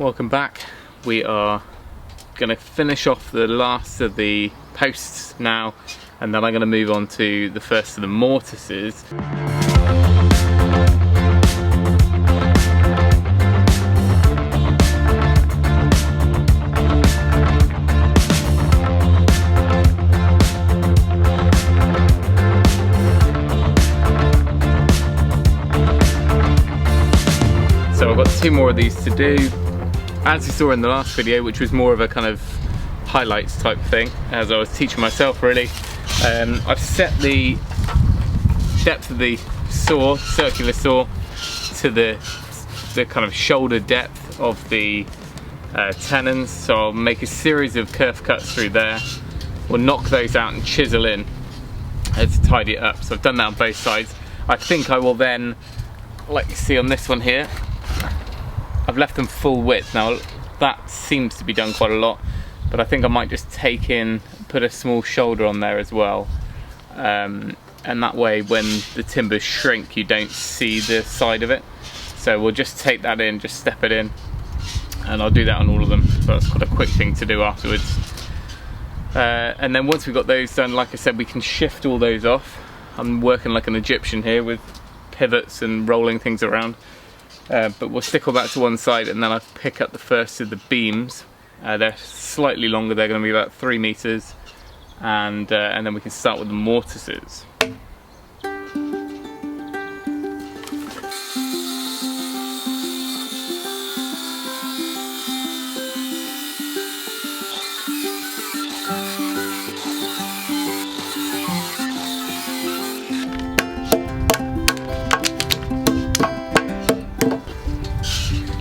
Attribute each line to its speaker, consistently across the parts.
Speaker 1: Welcome back. We are going to finish off the last of the posts now, and then I'm going to move on to the first of the mortices. So I've got 2 more of these to do. As you saw in the last video, which was more of a kind of highlights type thing, as I was teaching myself really, I've set the depth of the saw, circular saw, to the kind of shoulder depth of the tenons. So I'll make a series of kerf cuts through there. We'll knock those out and chisel in to tidy it up. So I've done that on both sides. I think I will then, like you see on this one here, I've left them full width. Now that seems to be done quite a lot, but I think I might just put a small shoulder on there as well, and that way when the timbers shrink you don't see the side of it. So we'll just take that in, just step it in, and I'll do that on all of them. So that's quite a quick thing to do afterwards. And then once we've got those done, like I said, we can shift all those off. I'm working like an Egyptian here with pivots and rolling things around. But we'll stick all that to one side, and then I'll pick up the first of the beams. They're slightly longer, they're going to be about 3 meters, and then we can start with the mortises.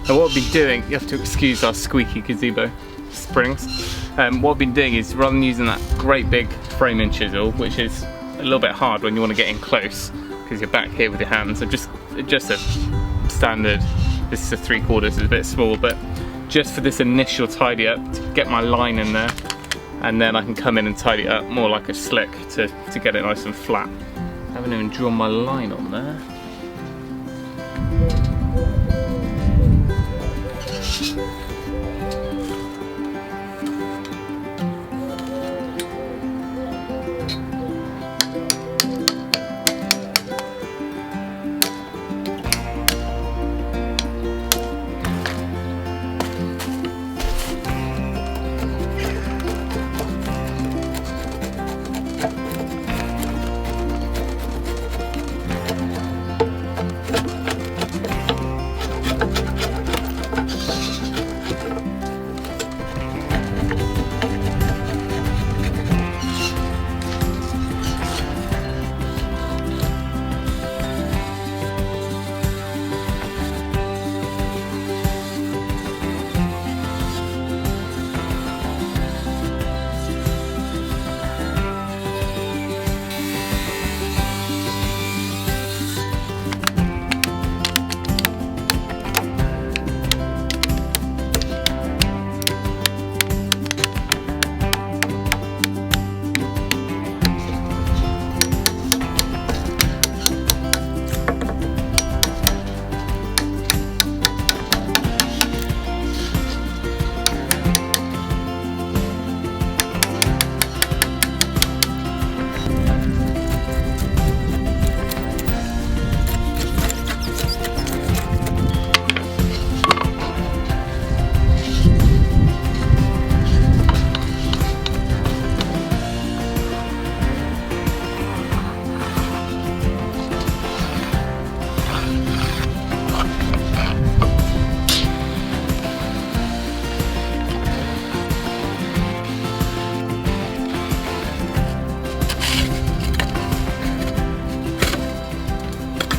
Speaker 1: So what I've been doing, you have to excuse our squeaky gazebo springs. What I've been doing is, rather than using that great big framing chisel, which is a little bit hard when you want to get in close because you're back here with your hands, so just a standard, this is a 3/4, it's a bit small, but just for this initial tidy up, to get my line in there, and then I can come in and tidy it up more like a slick to get it nice and flat. I haven't even drawn my line on there.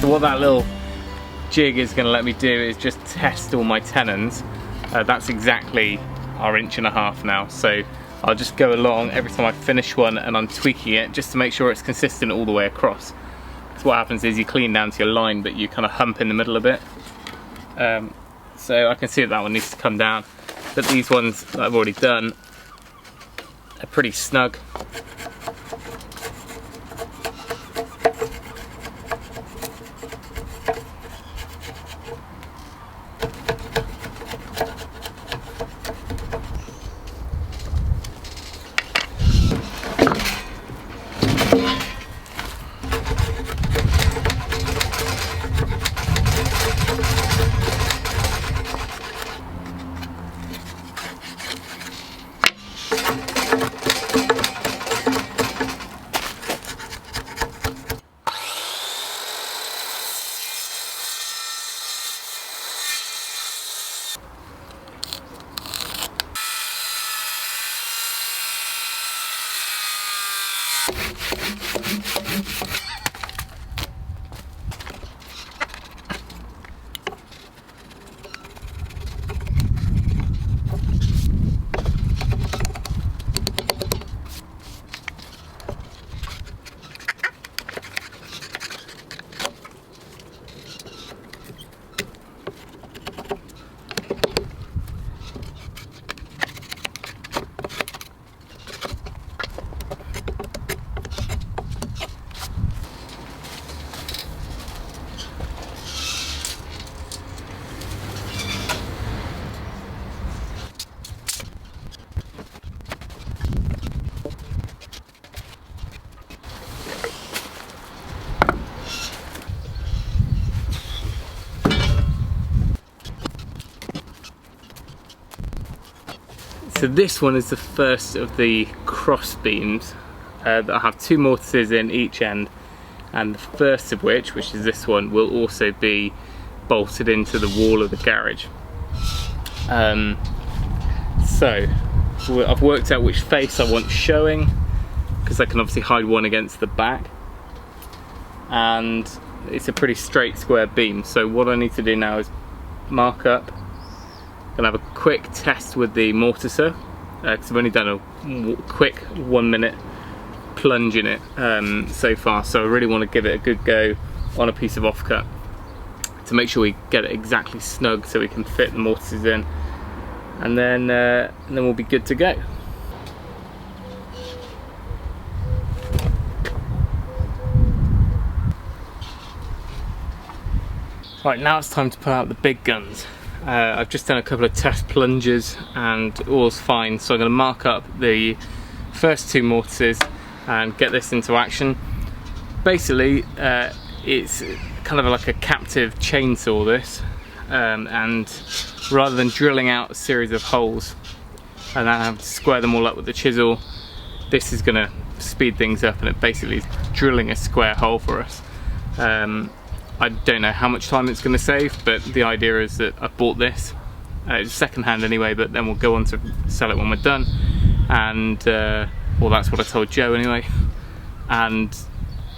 Speaker 1: So what that little jig is going to let me do is just test all my tenons. That's exactly our 1.5 inches now, so I'll just go along every time I finish one and I'm tweaking it just to make sure it's consistent all the way across. So what happens is you clean down to your line, but you kind of hump in the middle a bit. So I can see that one needs to come down, but these ones that I've already done are pretty snug. So this one is the first of the cross beams that I have 2 mortises in each end, and the first of which is this one, will also be bolted into the wall of the garage. So I've worked out which face I want showing, because I can obviously hide one against the back, and it's a pretty straight square beam. So what I need to do now is mark up. I'm gonna have a quick test with the mortiser, because I've only done a quick 1 minute plunge in it so far, so I really want to give it a good go on a piece of offcut to make sure we get it exactly snug so we can fit the mortises in, and then we'll be good to go. Right, now it's time to put out the big guns. I've just done a couple of test plunges and all's fine, so I'm going to mark up the first 2 mortises and get this into action. Basically, it's kind of like a captive chainsaw, this, and rather than drilling out a series of holes and then have to square them all up with the chisel, this is going to speed things up, and it basically is drilling a square hole for us. I don't know how much time it's going to save, but the idea is that I bought this, it's second hand anyway, but then we'll go on to sell it when we're done, and well, that's what I told Joe anyway, and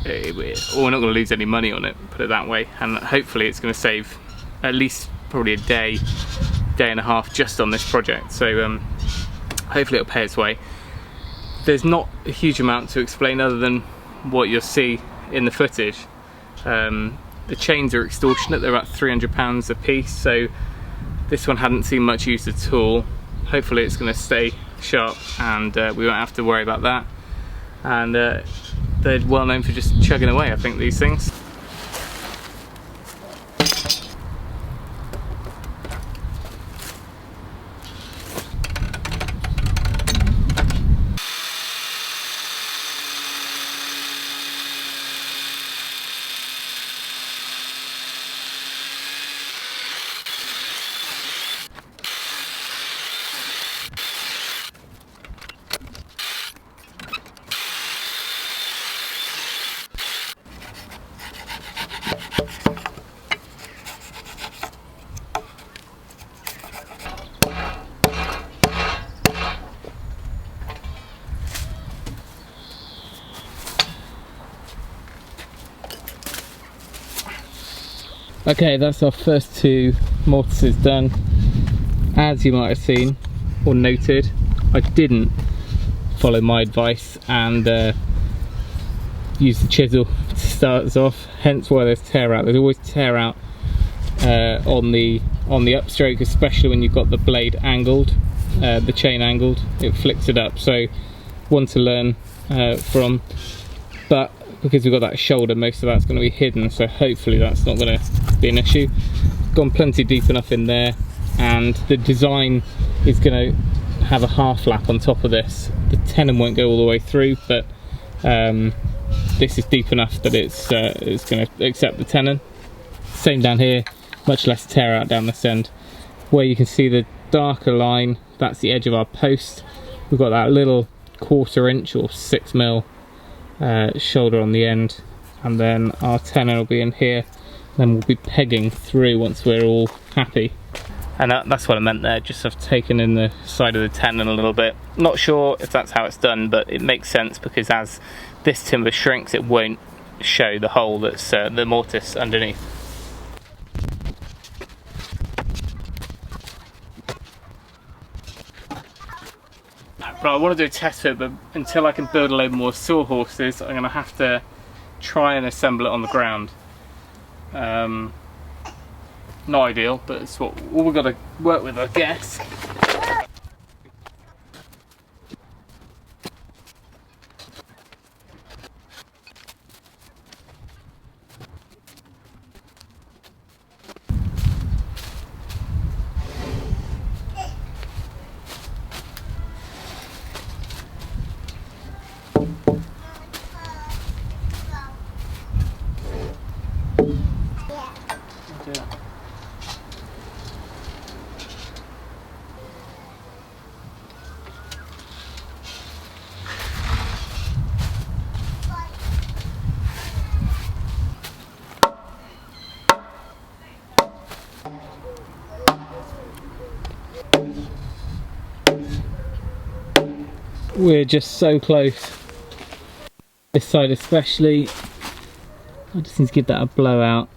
Speaker 1: we're not going to lose any money on it, put it that way, and hopefully it's going to save at least probably a day and a half just on this project, so hopefully it'll pay its way. There's not a huge amount to explain other than what you'll see in the footage. The chains are extortionate, they're about £300 a piece, so this one hadn't seen much use at all. Hopefully it's going to stay sharp and we won't have to worry about that. And they're well known for just chugging away, I think, these things. Okay, that's our first 2 mortises done. As you might have seen or noted, I didn't follow my advice and use the chisel to start us off, hence why there's tear out. There's always tear out on the upstroke, especially when you've got the blade angled, the chain angled, it flicks it up. So one to learn from, but because we've got that shoulder, most of that's going to be hidden, so hopefully that's not going to be an issue. Gone plenty deep enough in there, and the design is going to have a half lap on top of this. The tenon won't go all the way through, but this is deep enough that it's going to accept the tenon. Same down here, much less tear out down this end. Where you can see the darker line, that's the edge of our post. We've got that little 1/4 inch or 6mm shoulder on the end, and then our tenon will be in here, then we'll be pegging through once we're all happy. And that's what I meant there, just I've taken in the side of the tenon a little bit. Not sure if that's how it's done, but it makes sense because as this timber shrinks it won't show the hole that's the mortise underneath. But I want to do a test fit, but until I can build a load more sawhorses, I'm going to have to try and assemble it on the ground. Not ideal, but it's what all we've got to work with, I guess. we're just so close. This side especially. I just need to give that a blowout.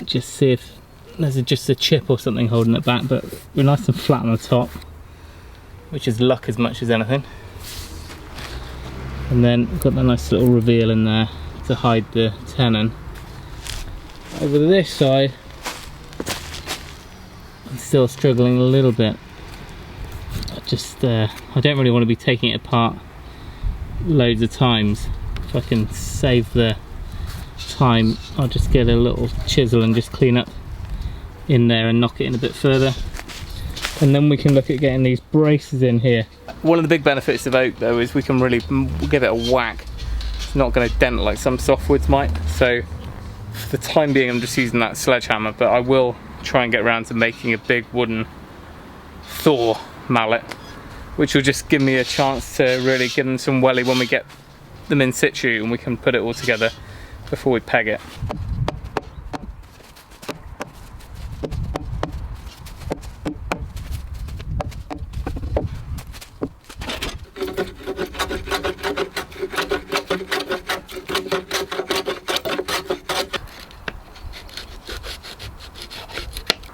Speaker 1: Just see if there's just a chip or something holding it back, but we're nice and flat on the top, which is luck as much as anything. And then we've got that nice little reveal in there to hide the tenon. Over this side, I'm still struggling a little bit. I don't really want to be taking it apart loads of times. If I can save the time, I'll just get a little chisel and just clean up in there and knock it in a bit further, and then we can look at getting these braces in here. One of the big benefits of oak though is we can really give it a whack. It's not going to dent like some softwoods might, so for the time being I'm just using that sledgehammer, but I will try and get around to making a big wooden Thor mallet, which will just give me a chance to really give them some welly when we get them in situ and we can put it all together before we peg it.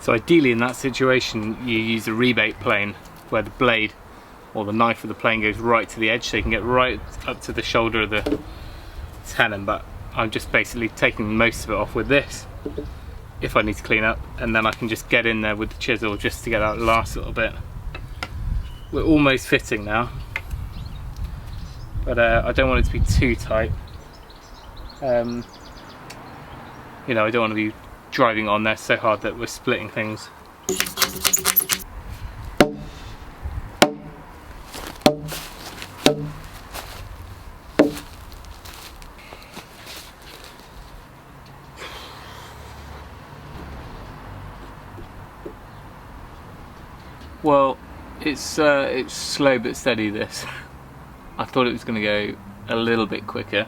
Speaker 1: So ideally in that situation you use a rebate plane where the blade or the knife of the plane goes right to the edge so you can get right up to the shoulder of the tenon, but I'm just basically taking most of it off with this if I need to clean up, and then I can just get in there with the chisel just to get that last little bit. We're almost fitting now, but I don't want it to be too tight. You know, I don't want to be driving on there so hard that we're splitting things. Well, it's slow but steady, this. I thought it was going to go a little bit quicker.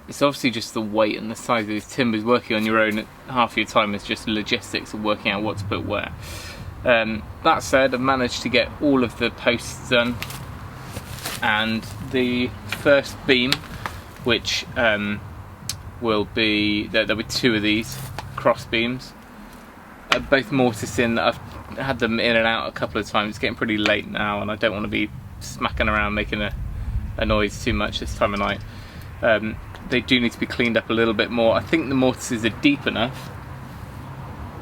Speaker 1: It's obviously just the weight and the size of these timbers. Working on your own half your time is just logistics of working out what to put where. That said, I've managed to get all of the posts done, and the first beam, which will be, there'll be two of these cross beams, both mortise in. I've had them in and out a couple of times. It's getting pretty late now and I don't want to be smacking around making a noise too much this time of night. They do need to be cleaned up a little bit more. I think the mortises are deep enough.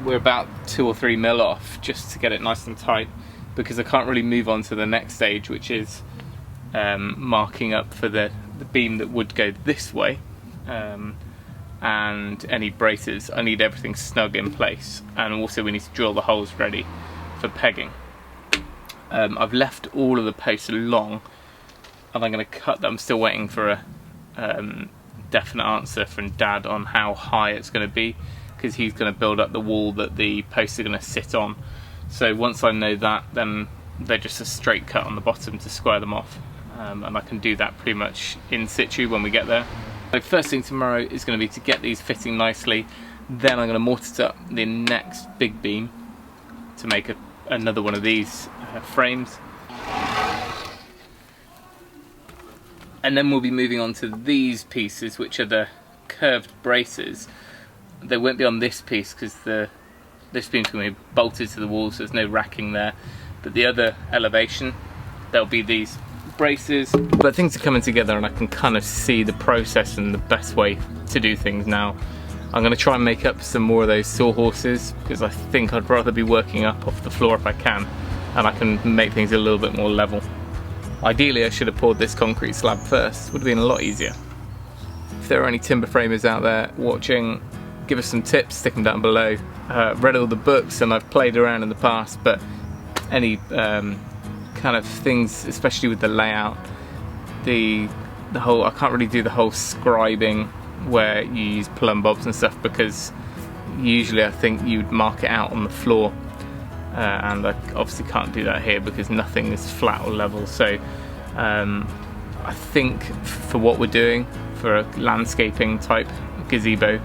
Speaker 1: We're about 2 or 3 mil off just to get it nice and tight, because I can't really move on to the next stage, which is marking up for the beam that would go this way, and any braces. I need everything snug in place, and also we need to drill the holes ready for pegging. I've left all of the posts long and I'm going to cut them. I'm still waiting for a definite answer from Dad on how high it's going to be, because he's going to build up the wall that the posts are going to sit on. So once I know that, then they're just a straight cut on the bottom to square them off, and I can do that pretty much in situ when we get there. So first thing tomorrow is going to be to get these fitting nicely. Then I'm going to mortise up the next big beam to make another one of these frames. And then we'll be moving on to these pieces, which are the curved braces. They won't be on this piece because this beam's going to be bolted to the wall, so there's no racking there. But the other elevation, there'll be these braces. But things are coming together and I can kind of see the process and the best way to do things now. I'm going to try and make up some more of those sawhorses, because I think I'd rather be working up off the floor if I can, and I can make things a little bit more level. Ideally I should have poured this concrete slab first, would have been a lot easier. If there are any timber framers out there watching, give us some tips, stick them down below. Read all the books and I've played around in the past, but any kind of things, especially with the layout, the whole, I can't really do the whole scribing where you use plumb bobs and stuff, because usually I think you'd mark it out on the floor. And I obviously can't do that here because nothing is flat or level. So I think for what we're doing, for a landscaping type gazebo,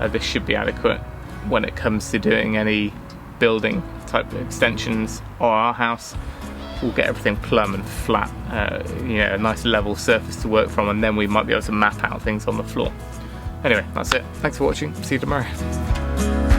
Speaker 1: this should be adequate. When it comes to doing any building type extensions or our house, we'll get everything plumb and flat, you know, a nice level surface to work from, and then we might be able to map out things on the floor. Anyway, that's it. Thanks for watching. See you tomorrow.